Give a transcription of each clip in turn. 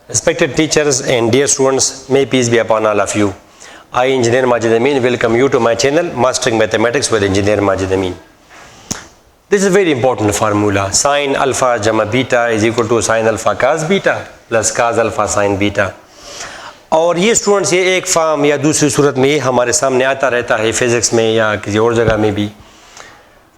Respected teachers and dear students, may peace be upon all of you. I, Engineer Majid Amin, welcome you to my channel, Mastering Mathematics with Engineer Majid Amin. This is a very important formula. Sin alpha jama beta is equal to sin alpha cos beta plus cos alpha sin beta. और ये students ये एक form या दूसरी सूरत में ये हमारे सामने आता रहता है फिज़िक्स में या किसी और जगह में भी।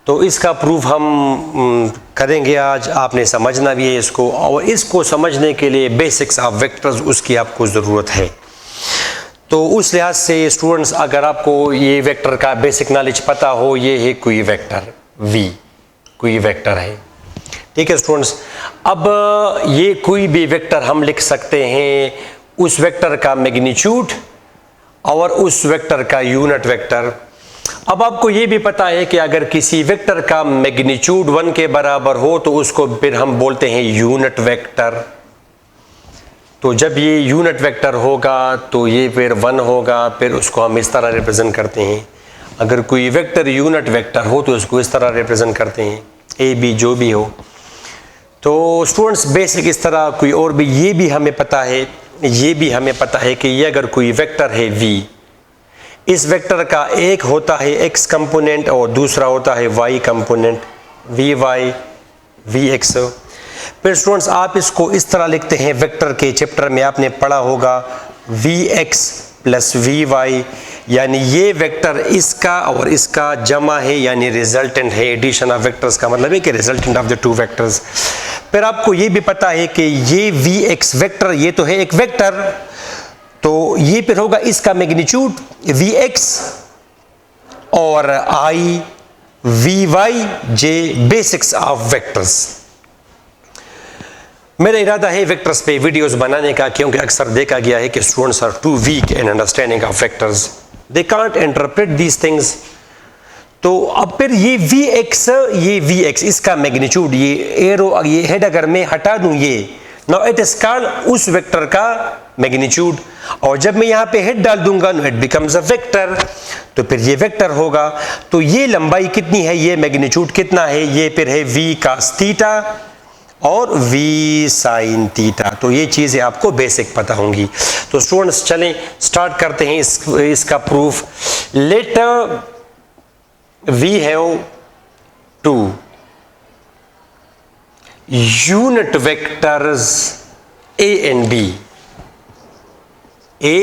तो इसका प्रूफ हम करेंगे आज। आपने समझना भी है इसको, और इसको समझने के लिए बेसिक्स ऑफ वेक्टर्स उसकी आपको ज़रूरत है। तो उस लिहाज से स्टूडेंट्स, अगर आपको ये वेक्टर का बेसिक नॉलेज पता हो, ये है कोई वेक्टर v, कोई वेक्टर है, ठीक है स्टूडेंट्स। अब ये कोई भी वेक्टर हम लिख सकते हैं, उस वेक्टर का मैग्नीट्यूड और उस वेक्टर का यूनिट वेक्टर। अब आपको ये भी पता है कि अगर किसी वेक्टर का मैग्नीट्यूड 1 के बराबर हो तो उसको फिर हम बोलते हैं यूनिट वेक्टर। तो जब ये यूनिट वेक्टर होगा तो ये फिर 1 होगा, फिर उसको हम इस तरह रिप्रेजेंट करते हैं। अगर कोई वेक्टर यूनिट वेक्टर हो तो उसको इस तरह रिप्रेजेंट करते हैं, ए बी जो भी हो। तो स्टूडेंट्स बेसिक इस तरह कोई और भी ये भी हमें पता है, ये भी हमें पता है कि ये अगर कोई वेक्टर है v, इस वेक्टर का एक होता है x कंपोनेंट और दूसरा होता है y कंपोनेंट, vy vx। फिर स्टूडेंट्स आप इसको इस तरह लिखते हैं, वेक्टर के चैप्टर में आपने पढ़ा होगा vx प्लस vy, यानी ये वेक्टर इसका और इसका जमा है, यानी रिजल्टेंट है। एडिशन ऑफ वेक्टर्स का मतलब है कि resultant of the two vectors. फिर आपको ये भी पता है कि ये vx वेक्टर, ये तो है एक वेक्टर, तो ये फिर होगा इसका मैग्नीट्यूड vx और i vy j basics of vectors. मेरा इरादा है वेक्टर्स पे वीडियोस बनाने का, क्योंकि अक्सर देखा गया है कि students are too weak in understanding of vectors, they can't interpret these things. तो अब फिर ये vx इसका मैग्नीट्यूड, ये एरो ये हेड अगर मैं हटा दूं, ये नाउ इट इज कॉल्ड उस वेक्टर का मैग्नीट्यूड। और जब मैं यहाँ पे हेड डाल दूंगा no it becomes a vector, तो फिर ये वेक्टर होगा। तो ये लंबाई कितनी है, ये मैग्नीट्यूड कितना है, ये फिर है v cos थीटा और v sin थीटा। तो ये चीज़ें आपको बेसिक पता होंगी। तो स्टूडेंट्स चलें स्टार्ट करते हैं इसका proof. Let we have two unit vectors a and b, a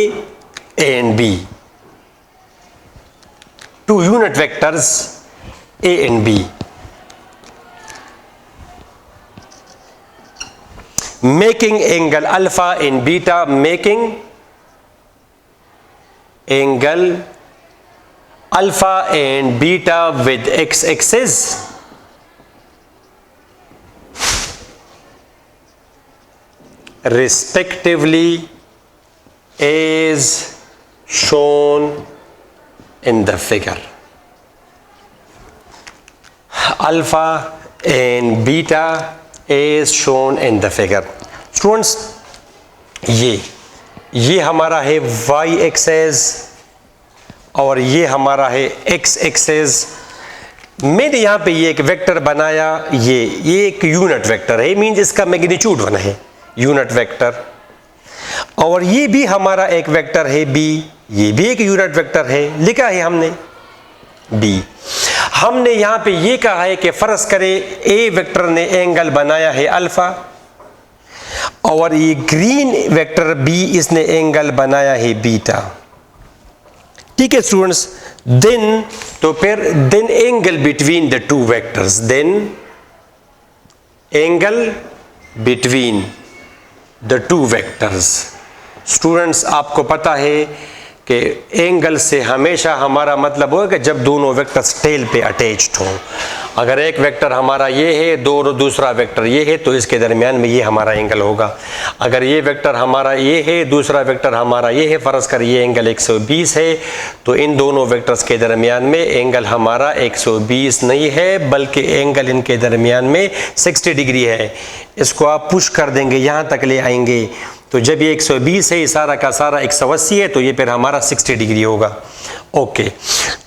and b, two unit vectors a and b, making angle alpha and beta, making angle alpha and beta with x-axis respectively as shown in the figure. Alpha and beta as shown in the figure. Students, ये हमारा है y access और ये हमारा है x access. मैंने यहाँ पे ये एक वेक्टर बनाया, ये एक यूनिट वेक्टर है, मींस इसका मैग्नीट्यूड 1 है, यूनिट वेक्टर। और ये भी हमारा एक वेक्टर है b, ये भी एक यूनिट वेक्टर है, लिखा है हमने b। हमने यहाँ पे ये कहा है कि फर्ज करें a वेक्टर ने एंगल बनाया है अल्फा और ये ग्रीन वेक्टर b इसने एंगल बनाया है बीटा, ठीक है स्टूडेंट्स। देन तो फिर then angle between the two vectors, then angle between the two vectors. Students आपको पता है कि एंगल से हमेशा हमारा मतलब होगा कि जब दोनों वेक्टर्स टेल पे अटैच्ड हों। अगर एक वेक्टर हमारा ये है, दूसरा वेक्टर ये है, तो इसके दरमियान में ये हमारा एंगल होगा। अगर ये वेक्टर हमारा ये है, दूसरा वेक्टर हमारा ये है, फर्ज कर ये एंगल 120 है, तो इन दोनों वेक्टर्स के दरमियान में एंगल हमारा 120 नहीं है, बल्कि एंगल इनके दरमियान में 60 डिग्री है। इसको आप पुश कर देंगे, यहाँ तक ले आएंगे, तो जब ये 120 है, सारा का सारा 180 है, तो ये फिर हमारा 60 डिग्री होगा। ओके,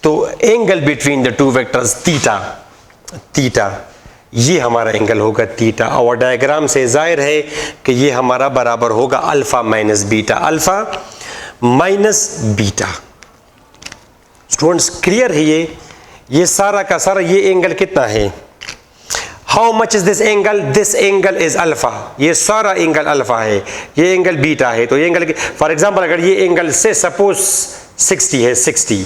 तो angle between the two vectors theta ये हमारा एंगल होगा थीटा, और डायग्राम से जाहिर है कि ये हमारा बराबर होगा alpha minus beta, alpha minus beta. Students clear है? ये सारा का सारा ये एंगल कितना है? How much is this angle? This angle is alpha, ये सारा एंगल अल्फा है, ये एंगल बीटा है। तो ये एंगल फॉर एग्जांपल अगर ये एंगल से सपोज 60 है, 60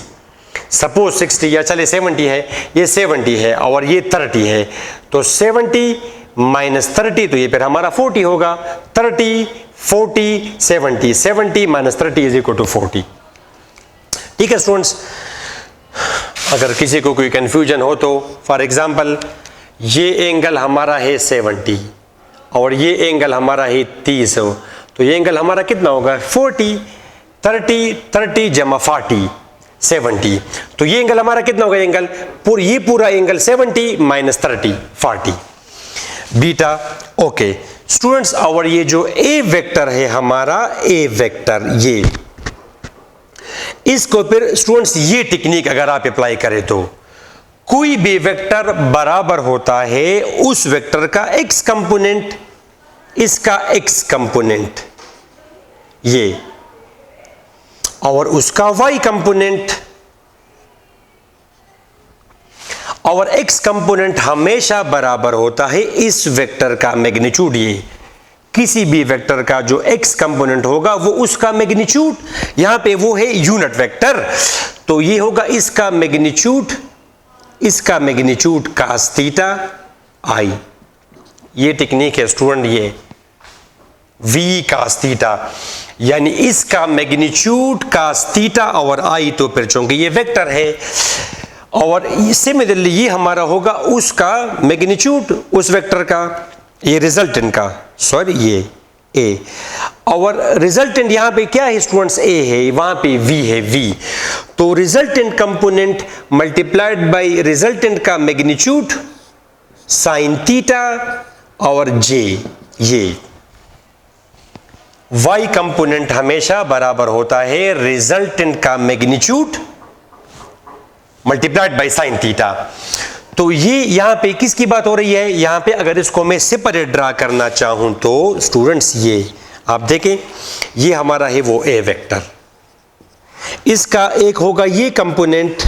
सपोज 60 या चले 70 है, ये 70 है और ये 30 है, तो 70 माइनस 30 तो ये फिर हमारा 40 होगा। 30 40 70, 70 माइनस 30 इज इक्वल टू 40। ठीक है स्टूडेंट्स, अगर किसी को कोई कंफ्यूजन हो तो फॉर एग्जांपल ये एंगल हमारा है 70 और ये एंगल हमारा है 30 हो, तो ये एंगल हमारा कितना होगा? 40, 30 जमा 40 70, तो ये एंगल हमारा कितना होगा? एंगल ये पूरा angle 70 minus 30 40 beta. Okay students, और ये जो ए वेक्टर है हमारा, ए वेक्टर, ये इसको फिर स्टूडेंट्स ये टेक्निक अगर आप अप्लाई करें तो कोई भी वेक्टर बराबर होता है उस वेक्टर का एक्स कंपोनेंट, इसका एक्स कंपोनेंट ये, और उसका वाई कंपोनेंट, और एक्स कंपोनेंट हमेशा बराबर होता है इस वेक्टर का मैग्नीट्यूड। ये किसी भी वेक्टर का जो एक्स कंपोनेंट होगा वो उसका मैग्नीट्यूड, यहां पे वो है यूनिट वेक्टर, तो ये होगा इसका मैग्नीट्यूड, इसका मैग्नीट्यूड कास थीटा आई। ये टेक्निक है स्टूडेंट, ये v कास थीटा, यानी इसका मैग्नीट्यूड कास थीटा और आई, तो फिर चूंकि ये वेक्टर है और सिमिलरली ये हमारा होगा उसका मैग्नीट्यूड उस वेक्टर का, ये रिजल्टेंट का, सॉरी ये a, और रिजल्टेंट यहां पे क्या है स्टूडेंट्स? a है, वहां पे v है, v, तो resultant component multiplied by resultant का मैग्नीट्यूड साइन थीटा और j, ये y कंपोनेंट हमेशा बराबर होता है रिजल्टेंट का magnitude multiplied by sine theta. तो ये यहां पे किसकी बात हो रही है? यहां पे अगर इसको मैं सेपरेट ड्रा करना चाहूं तो स्टूडेंट्स ये आप देखें, ये हमारा है वो ए वेक्टर, इसका एक होगा ये कंपोनेंट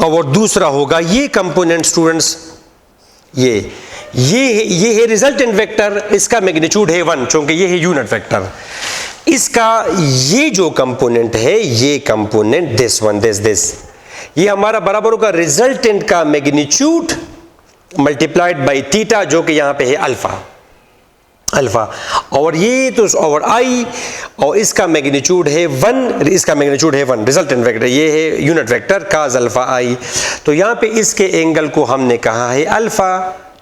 और दूसरा होगा ये कंपोनेंट स्टूडेंट्स, ये है रिजल्टेंट वेक्टर, इसका मैग्नीट्यूड है 1 क्योंकि ये है यूनिट वेक्टर। इसका ये जो कंपोनेंट है, ये कंपोनेंट दिस वन, दिस ये हमारा बराबर होगा रिजल्टेंट का मैग्नीट्यूड मल्टीप्लाइड बाय थीटा, जो कि यहां पे है अल्फा, और ये तो और आई, और इसका मैग्नीट्यूड है 1, इसका मैग्नीट्यूड है 1 रिजल्टेंट वेक्टर, ये है यूनिट वेक्टर काज अल्फा आई। तो यहां पे इसके एंगल को हमने कहा है अल्फा,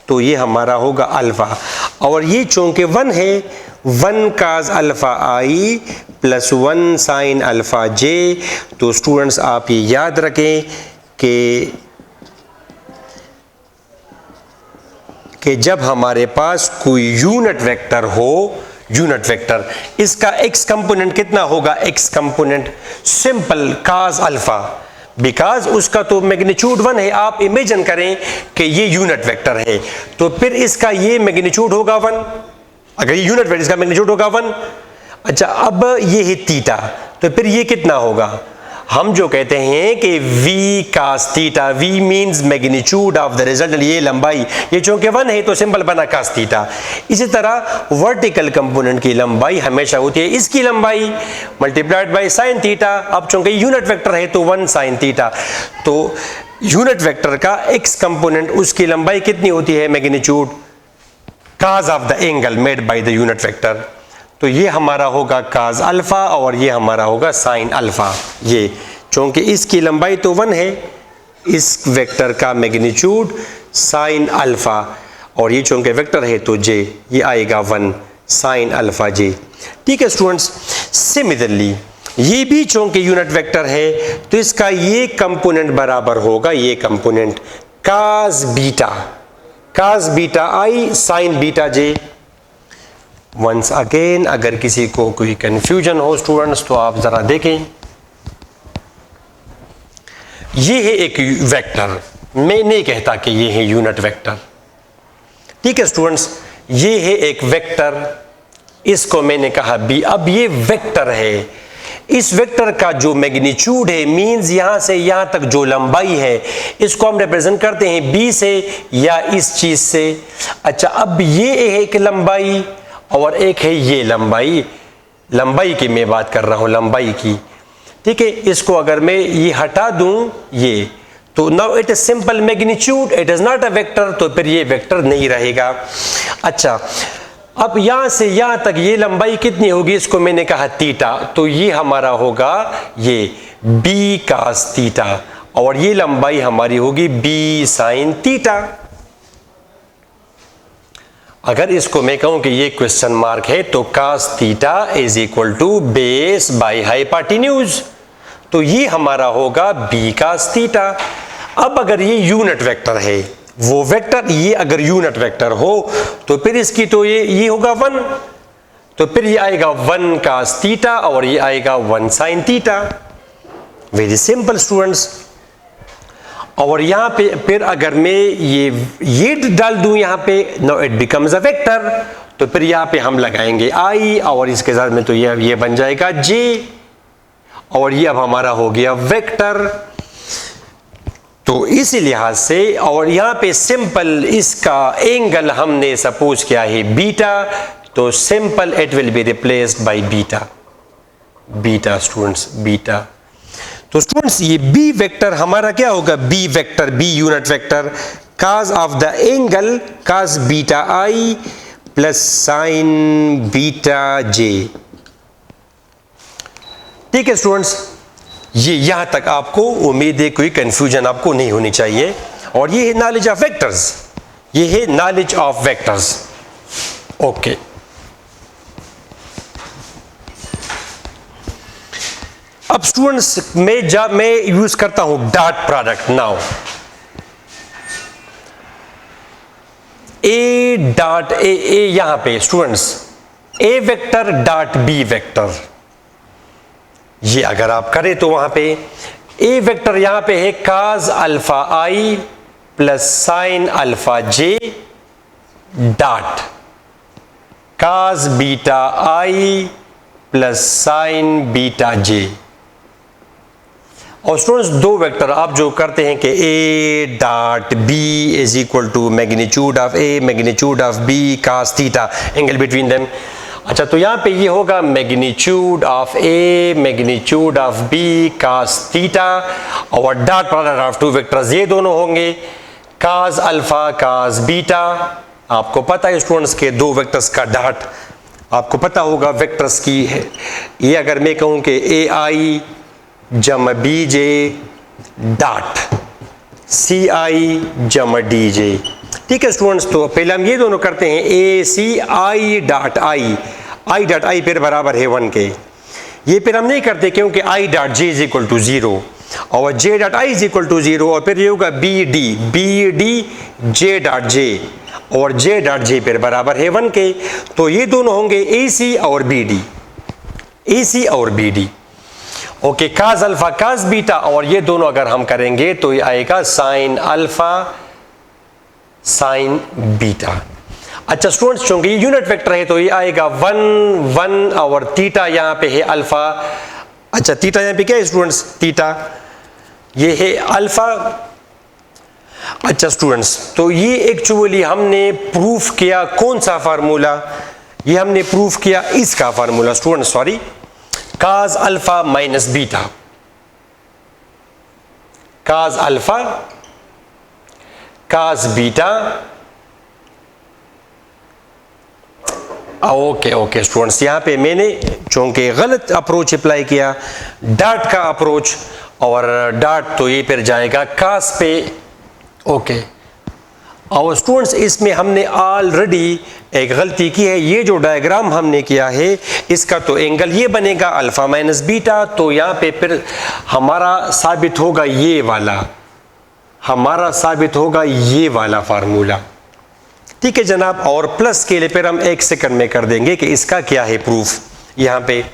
तो ये हमारा होगा अल्फा, और ये चूंकि 1 है, 1 काज alpha I plus 1 sign alpha जे। तो स्टूडेंट्स आप ये याद रखें कि जब हमारे पास कोई यूनिट वेक्टर हो, यूनिट वेक्टर, इसका एक्स कंपोनेंट कितना होगा? X component simple cause alpha, because उसका तो मैग्नीट्यूड 1 है। आप इमेजिन करें कि ये यूनिट वेक्टर है, तो फिर इसका ये मैग्नीट्यूड होगा 1, अगर ये यूनिट वेक्टर इसका मैग्नीट्यूड होगा 1। अच्छा, अब ये है थीटा, तो फिर ये कितना होगा? हम जो कहते हैं कि v cos theta, v means magnitude of the result, ये लंबाई, ये चूंकि 1 है तो सिंपल बना कास थीटा। इसी तरह वर्टिकल कंपोनेंट की लंबाई हमेशा होती है इसकी लंबाई मल्टीप्लाइड बाय साइन थीटा। अब चूंकि यूनिट वेक्टर है तो 1 साइन थीटा, तो यूनिट वेक्टर का x कंपोनेंट उसकी लंबाई कितनी होती है? Magnitude cause of the angle made by the unit vector. तो ये हमारा होगा काज अल्फा और ये हमारा होगा साइन अल्फा। ये चूंकि इसकी लंबाई तो 1 है, इस वेक्टर का मैग्नीट्यूड साइन अल्फा, और ये चूंकि वेक्टर है तो जे, ये आएगा 1 साइन अल्फा जे। ठीक है स्टूडेंट्स, सिमिलरली ये भी चूंकि यूनिट वेक्टर है तो इसका ये कंपोनेंट बराबर होगा ये कंपोनेंट काज बीटा आई साइन बीटा जे। वंस अगेन अगर किसी को कोई कंफ्यूजन हो स्टूडेंट्स तो आप जरा देखें, ये है एक वेक्टर, मैं नहीं कहता कि ये है यूनिट वेक्टर, ठीक है स्टूडेंट्स, ये है एक वेक्टर, इसको मैंने कहा बी। अब ये वेक्टर है, इस वेक्टर का जो मैग्नीट्यूड है, मींस यहां से यहां तक जो लंबाई है, इसको हम रिप्रेजेंट करते हैं बी से या इस चीज से। अच्छा, अब ये है एक लंबाई और एक है ये लंबाई, लंबाई की मैं बात कर रहा हूं, लंबाई की। ठीक है, इसको अगर मैं ये हटा दूं ये, तो now it is simple magnitude, it is not a vector, तो फिर ये वेक्टर नहीं रहेगा। अच्छा, अब यहां से यहां तक ये लंबाई कितनी होगी, इसको मैंने कहा थीटा, तो ये हमारा होगा ये बी कास थीटा, और ये लंबाई हमारी होगी बी साइन थीटा। अगर इसको मैं कहूं कि ये क्वेश्चन मार्क है, तो cos theta is equal to base by hypotenuse, तो ये हमारा होगा बी कास थीटा। अब अगर ये यूनिट वेक्टर है, वो वेक्टर ये अगर यूनिट वेक्टर हो, तो फिर इसकी तो ये होगा 1, तो फिर ये आएगा 1 कास थीटा और ये आएगा 1 sine theta. Very simple students. और यहां पे फिर अगर मैं ये डाल दूं यहां पे, now it becomes a vector, तो फिर यहां पे हम लगाएंगे आई, और इसके साथ में तो ये बन जाएगा जे, और ये अब हमारा हो गया वेक्टर। तो इसी लिहाज से, और यहां पे सिंपल इसका एंगल हमने सपोज किया है बीटा, तो simple it will be replaced by beta, beta students, beta. तो स्टूडेंट्स ये बी वेक्टर हमारा क्या होगा, B vector, B unit vector, cos of the angle cos beta I plus sine beta J. ठीक है स्टूडेंट्स, ये यहां तक आपको उम्मीद है कोई कंफ्यूजन आपको नहीं होनी चाहिए। और ये है नॉलेज ऑफ वेक्टर्स, ये है नॉलेज ऑफ वेक्टर्स। ओके, अब स्टूडेंट्स मैं यूज करता हूं dot product. Now A dot A यहां पे स्टूडेंट्स ए वेक्टर डॉट बी वेक्टर, ये अगर आप करें तो वहां पे ए वेक्टर यहां पे है cos alpha I plus sine alpha J dot cos beta I plus sine beta J. और स्टूडेंट्स दो वेक्टर आप जो करते हैं कि A dot B is equal to magnitude of A magnitude of B cos theta, angle between them. अच्छा, तो यहां पे ये होगा magnitude of A magnitude of B cos theta, और dot product of two vectors ये दोनों होंगे cos अल्फा cos बीटा। आपको पता है स्टूडेंट्स के दो वेक्टर्स का डॉट आपको पता होगा वेक्टर्स की है। ये अगर मैं कहूं कि ए आई जमा बी जे डॉट सी आई जमा डी जे। ठीक है स्टूडेंट्स, तो पहले हम ये दोनों करते हैं, ए सी आई डॉट आई फिर बराबर है 1 के। ये फिर हम नहीं करते क्योंकि I dot J is equal to 0 और J dot I is equal to 0, और फिर ये होगा B D J dot J, और जे डॉट जे फिर बराबर है 1 के। तो ये दोनों होंगे ए सी और बी डी, ए सी और B D. Okay, cos alpha cos beta, और ये दोनों अगर हम करेंगे तो ये आएगा साइन अल्फा साइन बीटा। अच्छा स्टूडेंट्स, चूंकि ये यूनिट वेक्टर है तो ये आएगा 1 1, और थीटा यहाँ पे है अल्फा। अच्छा, थीटा यहाँ पे क्या है स्टूडेंट्स, थीटा ये है अल्फा। अच्छा स्टूडेंट्स, तो ये एक्चुअली हमने प्रूफ किया कौन सा फार्मूला, ये हमने प्रूफ किया इसका formula students, sorry, cos alpha minus beta, cos alpha cos beta. Okay students, यहां पे मैंने चूंकि गलत अप्रोच अप्लाई किया, डॉट का अप्रोच, और डॉट तो ये फिर जाएगा cos पे। ओके, और स्टूडेंट्स इसमें हमने ऑलरेडी एक गलती की है, ये जो डायग्राम हमने किया है इसका तो एंगल ये बनेगा अल्फा माइनस बीटा, तो यहाँ पे फिर हमारा साबित होगा ये वाला, हमारा साबित होगा ये वाला फार्मूला। ठीक है जनाब, और प्लस के लिए फिर हम 1 सेकंड में कर देंगे कि इसका क्या है प्रूफ यहाँ पे।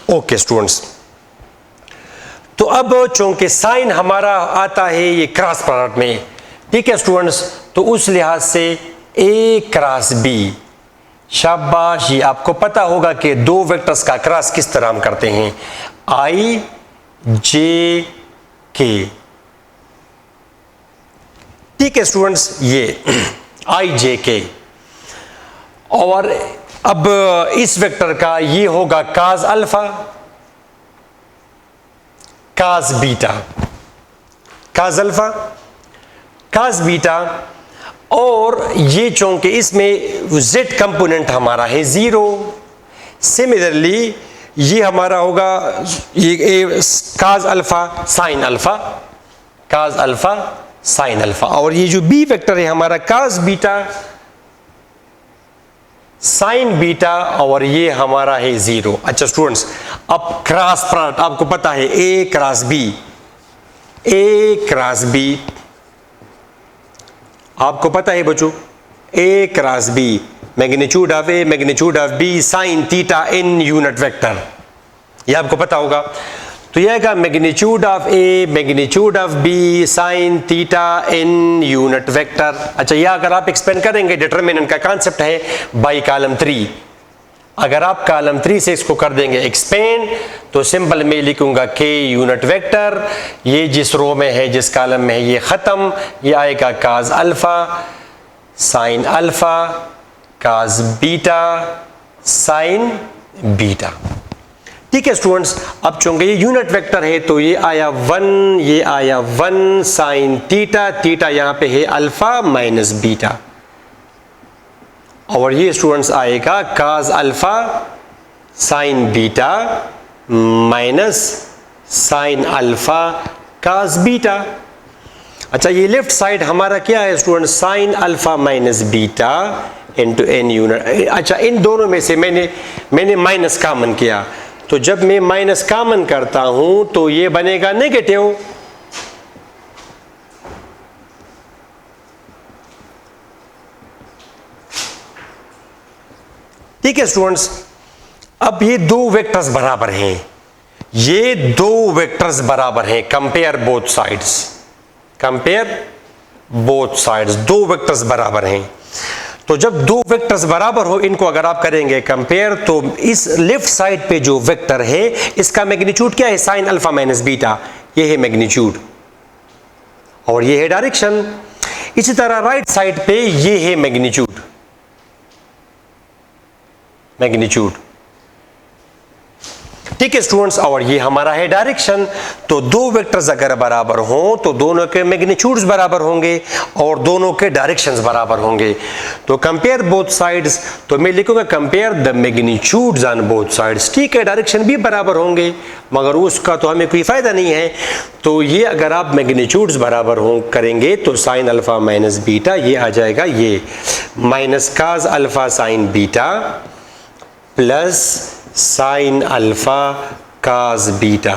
ओके स्टूडेंट्स, तो अब चूंकि साइन हमारा आता है ये क्रॉस प्रोडक्ट में, ठीक है स्टूडेंट्स, तो उस लिहाज से ए क्रॉस बी। शाबाश, ये आपको पता होगा कि दो वेक्टर्स का क्रॉस किस तरह हम करते हैं, आई जे के। ठीक है स्टूडेंट्स, ये आई जे के। और अब इस वेक्टर का ये होगा काज alpha cos beta, cos alpha cos beta. और ये चूंकि इसमें z कंपोनेंट हमारा है 0, सिमिलरली ये हमारा होगा ये काज अल्फा साइन अल्फा, काज अल्फा साइन अल्फा। और ये जो b वेक्टर है हमारा काज बीटा साइन बीटा, और ये हमारा है 0। अच्छा स्टूडेंट्स, अब क्रॉस प्रोडक्ट आपको पता है a cross b, a cross b आपको पता है बच्चों, a cross b magnitude of a magnitude of b sine theta in unit vector, ये आपको पता होगा। तो यह आएगा magnitude of a magnitude of b sine theta in unit vector. अच्छा, यह अगर आप एक्सपेंड करेंगे, डिटरमिनेंट का कॉन्सेप्ट है बाई कॉलम 3। अगर आप कॉलम 3 से इसको कर देंगे एक्सपेंड, तो सिंपल में लिखूंगा k यूनिट वेक्टर, ये जिस रो में है जिस कॉलम में है ये खत्म, ये आएगा cos alpha sign alpha cos beta sine beta. ठीक है स्टूडेंट्स, अब चूंकि ये यूनिट वेक्टर है तो ये आया 1, ये आया 1 साइन थीटा, थीटा यहां पे है अल्फा माइनस बीटा, और ये स्टूडेंट्स आएगा cos alpha sine beta minus sine alpha cos beta. अच्छा, ये लेफ्ट साइड हमारा क्या है student, sine alpha minus beta into an unit. अच्छा, इन दोनों में से मैंने माइनस कॉमन किया, तो जब मैं माइनस कॉमन करता हूं तो ये बनेगा नेगेटिव। ठीक है स्टूडेंट्स, अब ये दो वेक्टर्स बराबर हैं, ये दो वेक्टर्स बराबर हैं, compare both sides, compare both sides, दो वेक्टर्स बराबर हैं। तो जब दो वेक्टर्स बराबर हो, इनको अगर आप करेंगे कंपेयर, तो इस लेफ्ट साइड पे जो वेक्टर है इसका मैग्नीट्यूड क्या है, साइन अल्फा माइनस बीटा, ये है मैग्नीट्यूड और ये है डायरेक्शन। इसी तरह राइट साइड पे ये है मैग्नीट्यूड, मैग्नीट्यूड। ठीक है स्टूडेंट्स, और ये हमारा है डायरेक्शन। तो दो वेक्टर्स अगर बराबर हों तो दोनों के मैग्नीट्यूड्स बराबर होंगे और दोनों के डायरेक्शंस बराबर होंगे। तो कंपेयर बोथ साइड्स, तो मैं लिखूंगा compare the magnitudes on both sides. ठीक है, डायरेक्शन भी बराबर होंगे, मगर उसका तो हमें कोई फायदा नहीं है। तो ये अगर आप मैग्नीट्यूड्स बराबर हो करेंगे तो साइन अल्फा माइनस बीटा, ये आ जाएगा ये माइनस काज alpha sine beta plus sine alpha cos beta.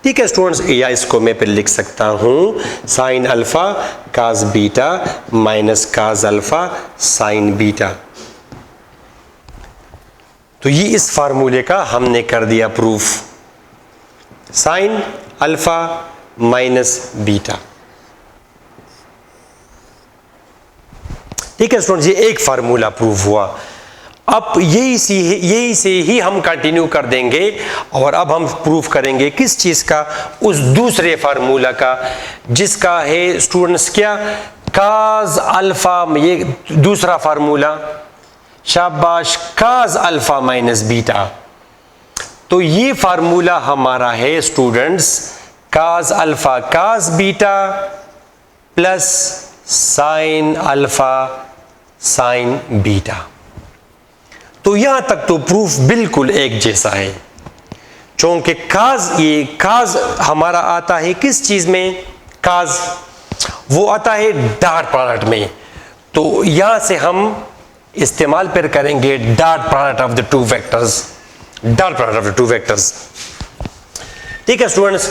ठीक है स्टूडेंट्स, या इसको मैं फिर लिख सकता हूं sign alpha cos beta minus काज अल्फा साइन बीटा। तो ये इस फार्मूले का हमने कर दिया proof, sign alpha minus beta. ठीक है स्टूडेंट्स, ये एक फार्मूला प्रूफ हुआ। अब यही से ही हम कंटिन्यू कर देंगे और अब हम प्रूफ करेंगे किस चीज का, उस दूसरे फार्मूला का जिसका है स्टूडेंट्स क्या, काज अल्फा, ये दूसरा फार्मूला, शाबाश, काज अल्फा माइनस बीटा। तो ये फार्मूला हमारा है स्टूडेंट्स काज alpha cos beta plus sine alpha sine beta. तो यहां तक तो प्रूफ बिल्कुल एक जैसा है, क्योंकि काज, ये काज हमारा आता है किस चीज में, काज वो आता है डॉट प्रोडक्ट में। तो यहां से हम इस्तेमाल पर करेंगे dot product of the two vectors, dot product of the two vectors. ठीक है students,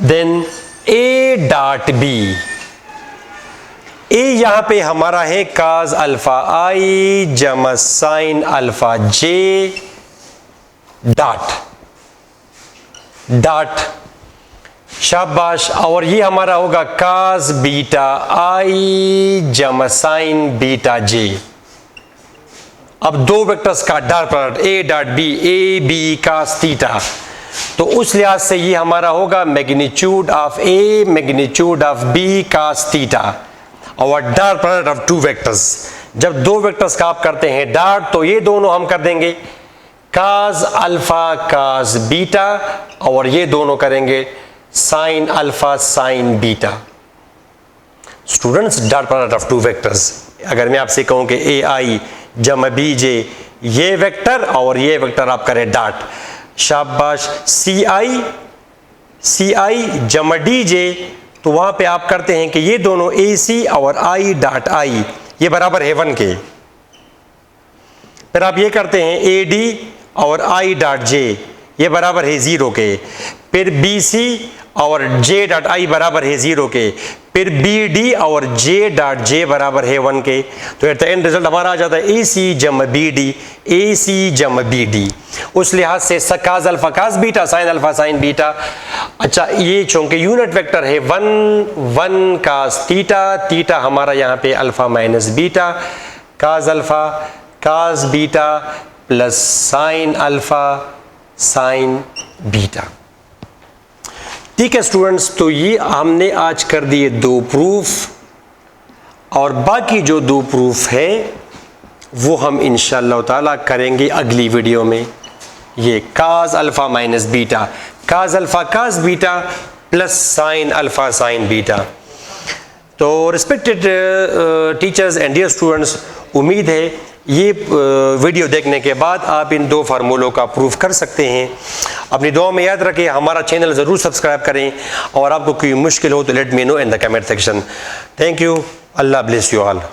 then A dot B, A यहां पे हमारा है काज अल्फा आई जमा sine alpha J dot dot शाबाश। और ये हमारा होगा काज बीटा आई जमा साइन बीटा जे। अब दो वेक्टर्स का dot product A dot B, A B cos theta, तो उस लिहाज से ये हमारा होगा magnitude of A magnitude of B cos theta और dot product of two vectors. जब दो वेक्टर्स का आप करते हैं डॉट, तो ये दोनों हम कर देंगे काज अल्फा काज बीटा, और ये दोनों करेंगे sign alpha sine beta. Students, dot product of two vectors, अगर मैं आपसे कहूं कि ए आई जमा बी जे, ये वेक्टर और ये वेक्टर आप करें डॉट, शाबाश। सी आई जमा डी जे, तो वहां पे आप करते हैं कि ये दोनों ए सी और आई डॉट आई ये बराबर है 1 के। फिर आप ये करते हैं ए डी और आई डॉट जे, ये बराबर है 0 के। फिर बी सी और जे डॉट आई बराबर है 0 के। फिर बी डी और जे डॉट जे बराबर है 1 के। तो एट द एंड रिजल्ट हमारा आ जाता है ए सी जम बी डी, ए सी जम बी डी। उस लिहाज से काज alpha cos beta sine alpha sine beta. अच्छा, ये चूंकि यूनिट वेक्टर है 1 काज थीटा, थीटा हमारा यहाँ पे alpha minus beta, cos alpha cos beta plus sine alpha sine beta. ठीक है स्टूडेंट्स, तो ये हमने आज कर दिए 2 प्रूफ, और बाकी जो 2 प्रूफ है वो हम इंशाअल्लाह ताला करेंगे अगली वीडियो में। ये cos alpha minus beta, cos alpha cos beta plus sine alpha sine beta. तो respected teachers and dear students, उम्मीद है ये वीडियो देखने के बाद आप इन 2 फार्मूलों का प्रूफ कर सकते हैं। अपनी दुआ में याद रखें, हमारा चैनल ज़रूर सब्सक्राइब करें, और आपको कोई मुश्किल हो तो let me know in the comment section. Thank you, Allah bless you all.